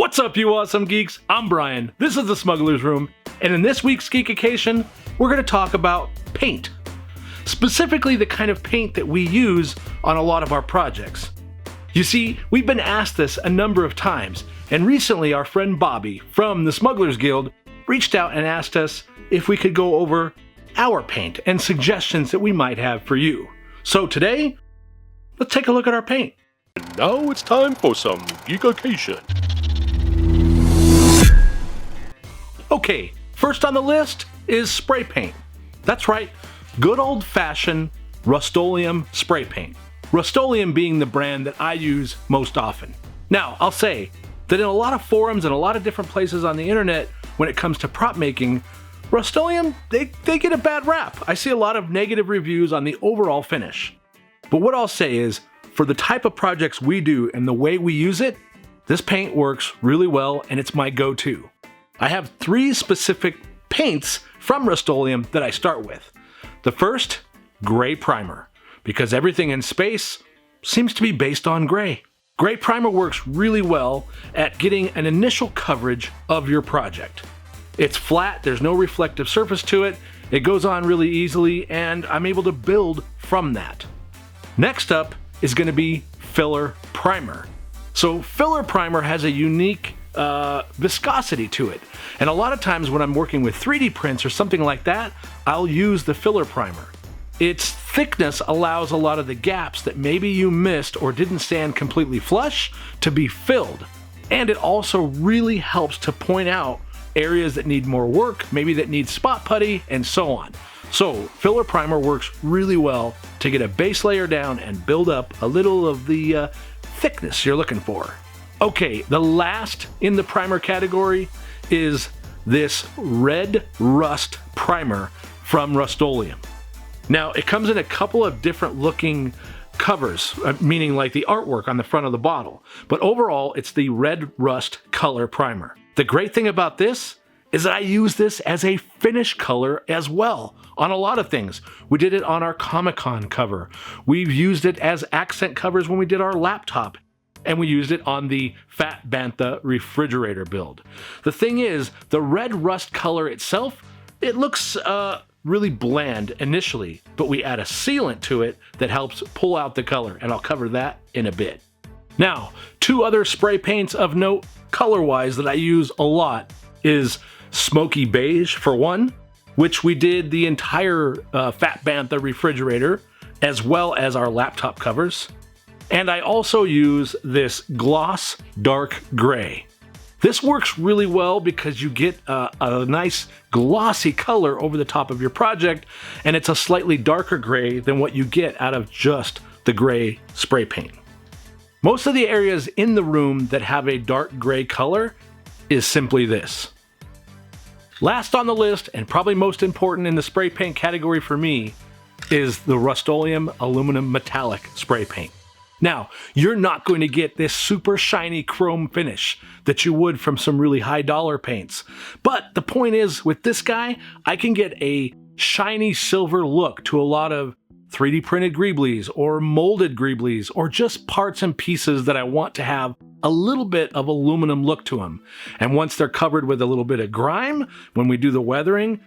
What's up, you awesome geeks? I'm Brian. This is the Smuggler's Room, and in this week's Geekication, we're going to talk about paint. Specifically, the kind of paint that we use on a lot of our projects. You see, we've been asked this a number of times, and recently our friend Bobby from the Smugglers Guild reached out and asked us if we could go over our paint and suggestions that we might have for you. So today, let's take a look at our paint. And now it's time for some Geekication. Okay, first on the list is spray paint. That's right, good old-fashioned Rust-Oleum spray paint. Rust-Oleum being the brand that I use most often. Now, I'll say that in a lot of forums and a lot of different places on the internet, when it comes to prop making, Rust-Oleum, they get a bad rap. I see a lot of negative reviews on the overall finish. But what I'll say is, for the type of projects we do and the way we use it, this paint works really well and it's my go-to. I have three specific paints from Rust-Oleum that I start with. The first, Gray Primer, because everything in space seems to be based on gray. Gray Primer works really well at getting an initial coverage of your project. It's flat, there's no reflective surface to it, it goes on really easily, and I'm able to build from that. Next up is going to be Filler Primer. So Filler Primer has a unique viscosity to it, and a lot of times when I'm working with 3D prints or something like that, I'll use the Filler Primer. Its thickness allows a lot of the gaps that maybe you missed or didn't stand completely flush to be filled, and it also really helps to point out areas that need more work, maybe that need spot putty, and so on. So Filler Primer works really well to get a base layer down and build up a little of the thickness you're looking for. Okay, the last in the primer category is this Red Rust Primer from Rust-Oleum. Now, it comes in a couple of different looking covers, meaning like the artwork on the front of the bottle, but overall it's the Red Rust Color Primer. The great thing about this is that I use this as a finish color as well on a lot of things. We did it on our Comic-Con cover. We've used it as accent covers when we did our laptop, and we used it on the Fat Bantha refrigerator build. The thing is, the red rust color itself, it looks really bland initially, but we add a sealant to it that helps pull out the color, and I'll cover that in a bit. Now, two other spray paints of note color-wise that I use a lot is Smokey Beige for one, which we did the entire Fat Bantha refrigerator, as well as our laptop covers. And I also use this Gloss Dark Gray. This works really well because you get a nice glossy color over the top of your project, and it's a slightly darker gray than what you get out of just the gray spray paint. Most of the areas in the room that have a dark gray color is simply this. Last on the list, and probably most important in the spray paint category for me, is the Rust-Oleum Aluminum Metallic Spray Paint. Now, you're not going to get this super shiny chrome finish that you would from some really high dollar paints. But the point is, with this guy, I can get a shiny silver look to a lot of 3D printed greeblies or molded greeblies or just parts and pieces that I want to have a little bit of aluminum look to them. And once they're covered with a little bit of grime, when we do the weathering,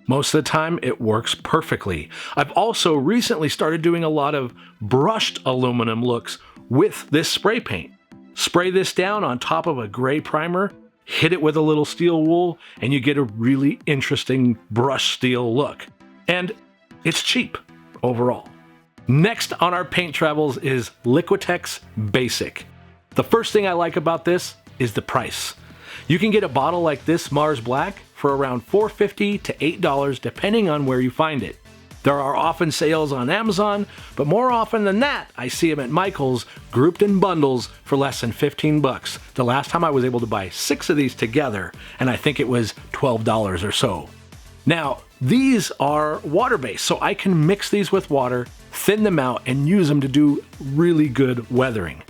most of the time, it works perfectly. I've also recently started doing a lot of brushed aluminum looks with this spray paint. Spray this down on top of a gray primer, hit it with a little steel wool, and you get a really interesting brushed steel look. And it's cheap overall. Next on our paint travels is Liquitex Basic. The first thing I like about this is the price. You can get a bottle like this Mars Black for around $4.50 to $8 depending on where you find it. There are often sales on Amazon, but more often than that, I see them at Michael's grouped in bundles for less than 15 bucks. The last time I was able to buy 6 of these together, and I think it was $12 or so. Now, these are water-based, so I can mix these with water, thin them out, and use them to do really good weathering.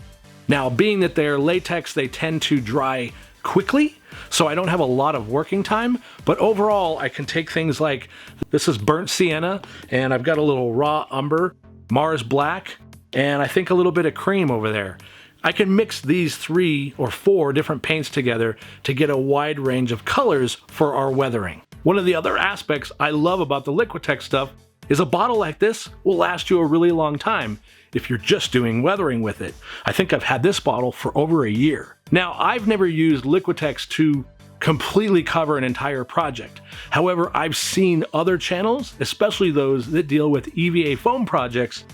Now, being that they're latex, they tend to dry quickly, so I don't have a lot of working time, but overall I can take things like, this is burnt sienna, and I've got a little raw umber, Mars black, and I think a little bit of cream over there. I can mix these 3 or 4 different paints together to get a wide range of colors for our weathering. One of the other aspects I love about the Liquitex stuff is a bottle like this will last you a really long time if you're just doing weathering with it. I think I've had this bottle for over a year. Now, I've never used Liquitex to completely cover an entire project. However, I've seen other channels, especially those that deal with EVA foam projects,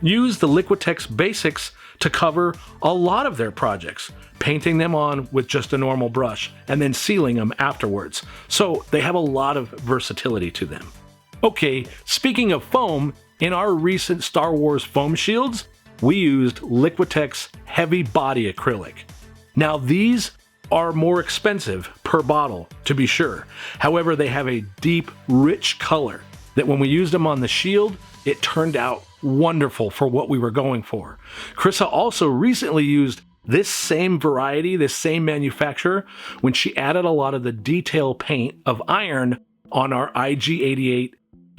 use the Liquitex basics to cover a lot of their projects, painting them on with just a normal brush and then sealing them afterwards. So they have a lot of versatility to them. Okay, speaking of foam, in our recent Star Wars foam shields, we used Liquitex heavy body acrylic. Now these are more expensive per bottle, to be sure. However, they have a deep, rich color that when we used them on the shield, it turned out wonderful for what we were going for. Krissa also recently used this same variety, this same manufacturer, when she added a lot of the detail paint of iron on our IG88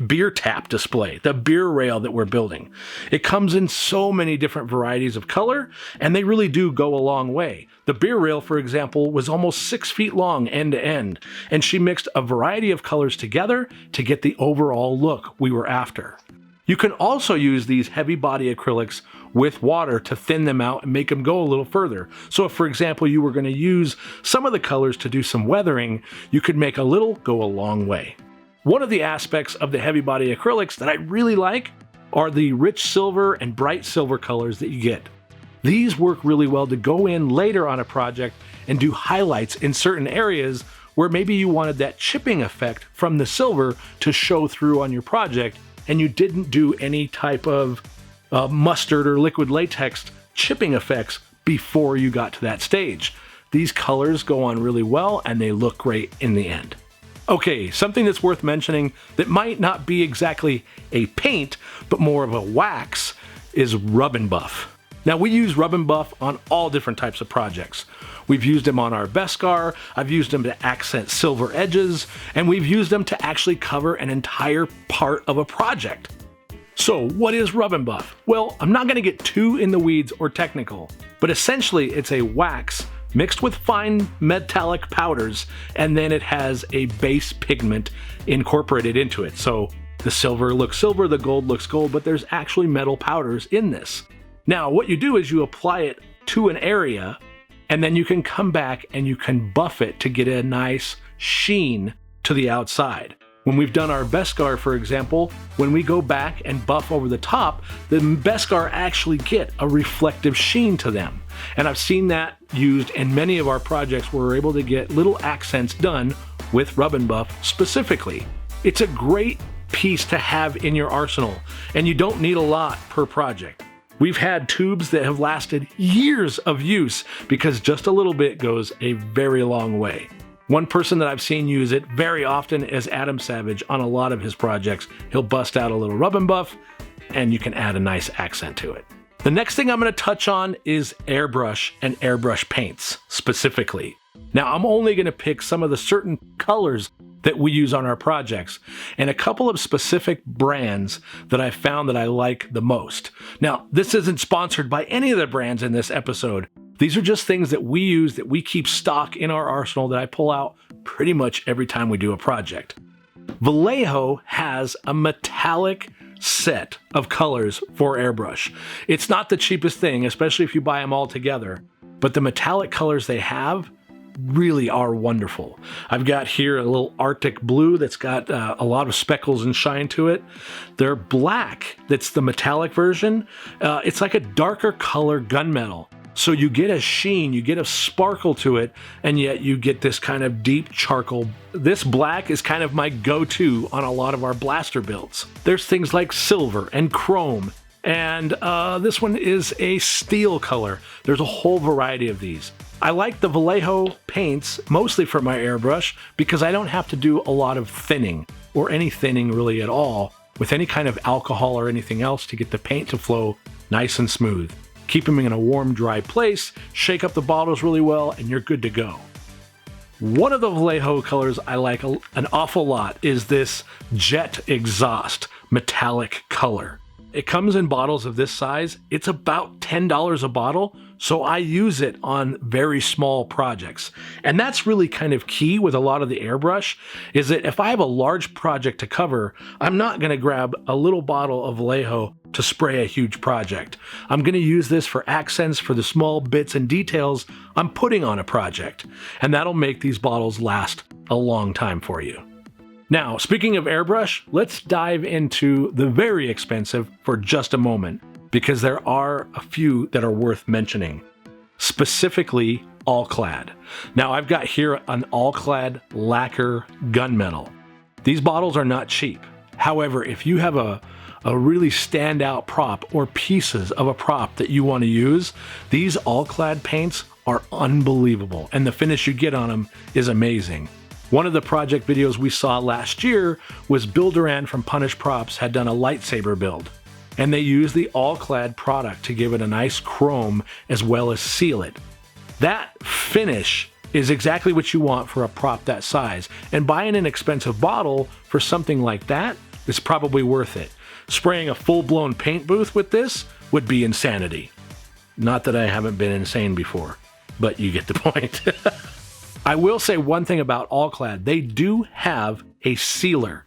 beer tap display, the beer rail that we're building. It comes in so many different varieties of color, and they really do go a long way. The beer rail, for example, was almost 6 feet long end to end, and she mixed a variety of colors together to get the overall look we were after. You can also use these heavy body acrylics with water to thin them out and make them go a little further. So if, for example, you were going to use some of the colors to do some weathering, you could make a little go a long way. One of the aspects of the heavy body acrylics that I really like are the rich silver and bright silver colors that you get. These work really well to go in later on a project and do highlights in certain areas where maybe you wanted that chipping effect from the silver to show through on your project, and you didn't do any type of mustard or liquid latex chipping effects before you got to that stage. These colors go on really well and they look great in the end. Okay, something that's worth mentioning that might not be exactly a paint, but more of a wax, is Rub and Buff. Now we use Rub and Buff on all different types of projects. We've used them on our Beskar, I've used them to accent silver edges, and we've used them to actually cover an entire part of a project. So what is Rub and Buff? Well, I'm not going to get too in the weeds or technical, but essentially it's a wax mixed with fine metallic powders, and then it has a base pigment incorporated into it. So the silver looks silver, the gold looks gold, but there's actually metal powders in this. Now what you do is you apply it to an area, and then you can come back and you can buff it to get a nice sheen to the outside. When we've done our Beskar, for example, when we go back and buff over the top, the Beskar actually get a reflective sheen to them. And I've seen that used in many of our projects where we're able to get little accents done with Rub and Buff specifically. It's a great piece to have in your arsenal, and you don't need a lot per project. We've had tubes that have lasted years of use because just a little bit goes a very long way. One person that I've seen use it very often is Adam Savage on a lot of his projects. He'll bust out a little Rub and Buff, and you can add a nice accent to it. The next thing I'm going to touch on is airbrush and airbrush paints specifically. Now I'm only going to pick some of the certain colors that we use on our projects and a couple of specific brands that I found that I like the most. Now this isn't sponsored by any of the brands in this episode. These are just things that we use, that we keep stock in our arsenal, that I pull out pretty much every time we do a project. Vallejo has a metallic set of colors for airbrush. It's not the cheapest thing, especially if you buy them all together, but the metallic colors they have really are wonderful. I've got here a little Arctic blue that's got a lot of speckles and shine to it. They're black, that's the metallic version. It's like a darker color gunmetal. So you get a sheen, you get a sparkle to it, and yet you get this kind of deep charcoal. This black is kind of my go-to on a lot of our blaster builds. There's things like silver and chrome, and this one is a steel color. There's a whole variety of these. I like the Vallejo paints mostly for my airbrush because I don't have to do a lot of thinning, or any thinning really at all, with any kind of alcohol or anything else to get the paint to flow nice and smooth. Keep them in a warm, dry place, shake up the bottles really well, and you're good to go. One of the Vallejo colors I like an awful lot is this Jet Exhaust metallic color. It comes in bottles of this size. It's about $10 a bottle, So I use it on very small projects. And that's really kind of key with a lot of the airbrush, is that if I have a large project to cover, I'm not going to grab a little bottle of Vallejo to spray a huge project. I'm going to use this for accents for the small bits and details I'm putting on a project. And that'll make these bottles last a long time for you. Now, speaking of airbrush, let's dive into the very expensive for just a moment, because there are a few that are worth mentioning. Specifically, Alclad. Now, I've got here an All-Clad Lacquer gunmetal. These bottles are not cheap. However, if you have a really standout prop or pieces of a prop that you want to use, these All-Clad paints are unbelievable, and the finish you get on them is amazing. One of the project videos we saw last year was Bill Duran from Punish Props had done a lightsaber build, and they used the All-Clad product to give it a nice chrome as well as seal it. That finish is exactly what you want for a prop that size, and buying an expensive bottle for something like that is probably worth it. Spraying a full-blown paint booth with this would be insanity. Not that I haven't been insane before, but you get the point. I will say one thing about All-Clad. They do have a sealer.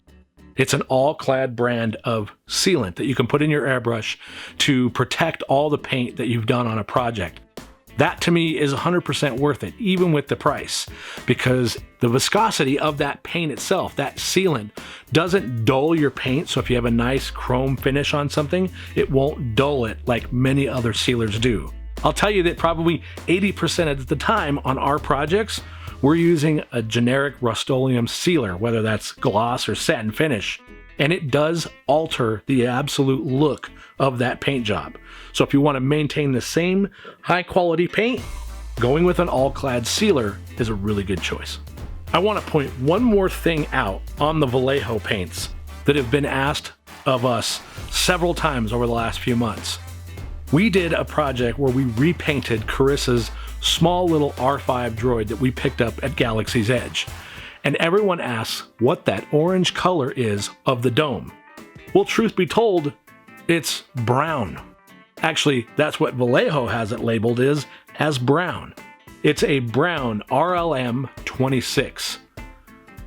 It's an All-Clad brand of sealant that you can put in your airbrush to protect all the paint that you've done on a project. That to me is 100% worth it, even with the price, because the viscosity of that paint itself, that sealant, doesn't dull your paint. So if you have a nice chrome finish on something, it won't dull it like many other sealers do. I'll tell you that probably 80% of the time on our projects, we're using a generic Rust-Oleum sealer, whether that's gloss or satin finish, and it does alter the absolute look of that paint job. So if you want to maintain the same high quality paint, going with an All-Clad sealer is a really good choice. I want to point one more thing out on the Vallejo paints that have been asked of us several times over the last few months. We did a project where we repainted Carissa's small little R5 droid that we picked up at Galaxy's Edge. And everyone asks what that orange color is of the dome. Well, truth be told, it's brown. Actually, that's what Vallejo has it labeled as brown. It's a brown RLM 26.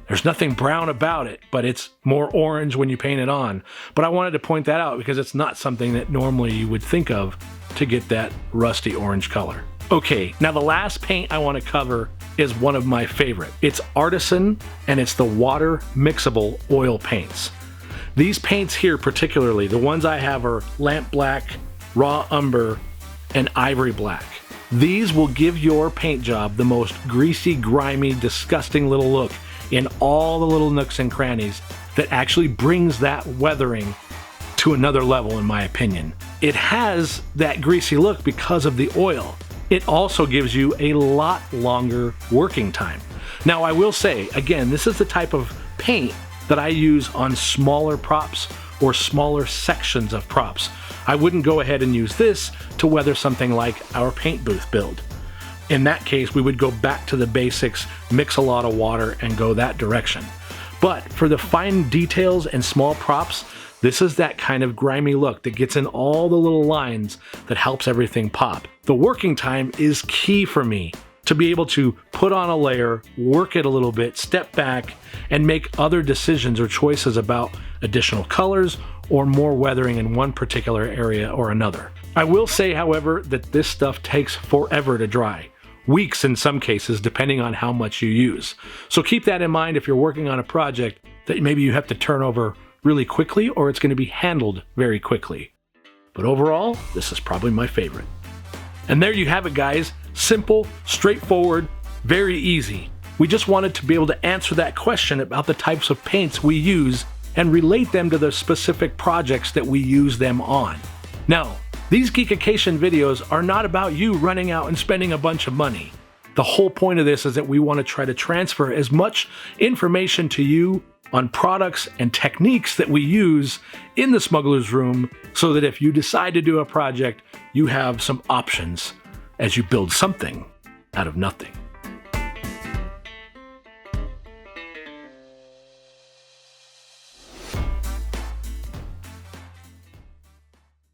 There's nothing brown about it, but it's more orange when you paint it on. But I wanted to point that out because it's not something that normally you would think of to get that rusty orange color. Okay, now the last paint I want to cover is one of my favorite. It's Artisan, and it's the water mixable oil paints. These paints here particularly, the ones I have are lamp black, raw umber, and ivory black. These will give your paint job the most greasy, grimy, disgusting little look in all the little nooks and crannies that actually brings that weathering to another level, in my opinion. It has that greasy look because of the oil. It also gives you a lot longer working time. Now, I will say, again, this is the type of paint that I use on smaller props or smaller sections of props. I wouldn't go ahead and use this to weather something like our paint booth build. In that case, we would go back to the basics, mix a lot of water, and go that direction. But for the fine details and small props, this is that kind of grimy look that gets in all the little lines that helps everything pop. The working time is key for me to be able to put on a layer, work it a little bit, step back, and make other decisions or choices about additional colors or more weathering in one particular area or another. I will say, however, that this stuff takes forever to dry. Weeks in some cases, depending on how much you use. So keep that in mind if you're working on a project that maybe you have to turn over really quickly or it's going to be handled very quickly. But overall, this is probably my favorite. And there you have it, guys. Simple, straightforward, very easy. We just wanted to be able to answer that question about the types of paints we use and relate them to the specific projects that we use them on. Now, these Geekication videos are not about you running out and spending a bunch of money. The whole point of this is that we want to try to transfer as much information to you on products and techniques that we use in the Smuggler's Room so that if you decide to do a project, you have some options as you build something out of nothing.